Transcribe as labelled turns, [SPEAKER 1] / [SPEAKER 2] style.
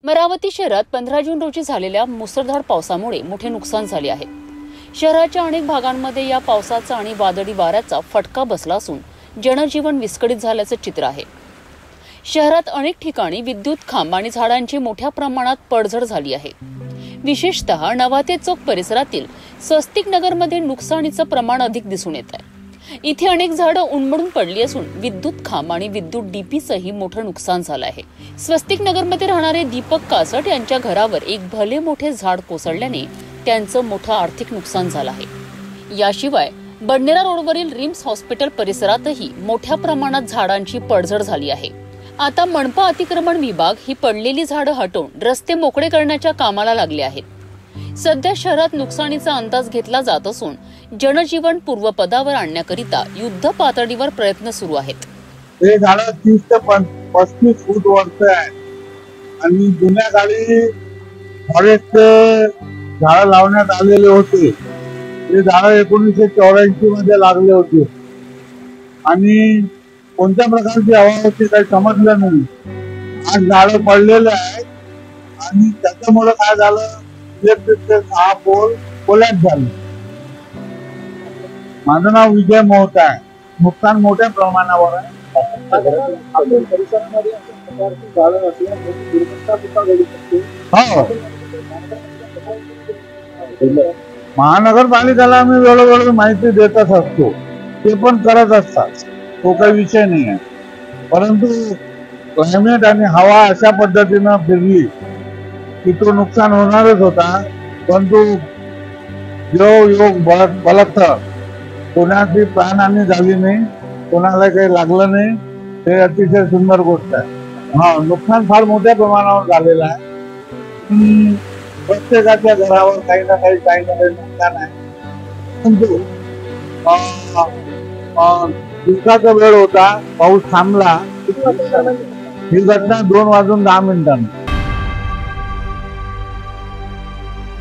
[SPEAKER 1] मरावती शहरात 15 जून रोजी झालेल्या मुसळधार पावसामुळे मोठे नुकसान झाले आहे। शहराच्या अनेक भागांमध्ये या पावसाचा आणि वादळी वाऱ्याचा फटका बसला असून जनजीवन विस्कळीत झाल्याचे चित्र आहे। शहरात अनेक ठिकाणी विद्युत खांब आणि झाडांची मोठ्या प्रमाणात पडझड झाली आहे। विशेषतः नवाते चौक परिसरातील स्वस्तिक नगरमध्ये नुकसानीचं प्रमाण अधिक दिसून येत आहे। इथे अनेक झाडं उन्मळून पडली असून विद्युत खांब आणि विद्युत डीपीचंही मोठं नुकसान झालं आहे। स्वस्तिक नगरमध्ये राहणारे दीपक कासट यांच्या घरावर एक भले मोठे झाड कोसळल्याने त्यांचं मोठं आर्थिक नुकसान झालं आहे। याशिवाय बडनेरा रोडवरील रिम्स हॉस्पिटल परिसरातही मोठ्या प्रमाणात झाडांची पडझड झाली आहे। आता मनपा अतिक्रमण विभाग ही पडलेली झाडं हटवून रस्ते मोकळे करण्याच्या कामाला लागले आहेत। सध्या शहरात नुकसानीचा अंदाज घेतला जात असून जनजीवन पूर्वपदावर आणण्याकरिता युद्ध पातळीवर प्रयत्न सुरू आहेत।
[SPEAKER 2] हे झाडं 30 ते 35 फूट वरच आहे आणि जुन्या काळी फॉरेस्ट झाडं लावण्यात आलेले होते। हे झाडं 1984 मध्ये लागले होते आणि कोणत्या प्रकारची हवा होती काही समजलं नाही। आज झाडं पडलेले आहेत आणि त्याच्यामुळे काय झालं, इलेक्ट्रिकचे 6 पोल कोलॅप्स झाले। माझं नाव विजय मोहता आहे। नुकसान मोठ्या प्रमाणावर आहे। महानगरपालिकेला आम्ही वेळोवेळी माहिती देतच असतो, ते पण करत असतात, तो काही विषय नाही आहे। परंतु क्लायमेट आणि हवा अशा पद्धतीनं फिरली की तो नुकसान होणारच होता। परंतु योग बलत कोणाची प्राणहानी झाली नाही, कोणाला काही लागलं नाही, हे अतिशय सुंदर गोष्ट आहे। नुकसान फार मोठ्या प्रमाणावर झालेलं आहे। प्रत्येकाच्या घरावर काही ना काही नुकसान आहे। परंतु दिवसाचा वेळ होता, पाऊस थांबला। ही घटना 2 वाजून 10 मिनिटांनी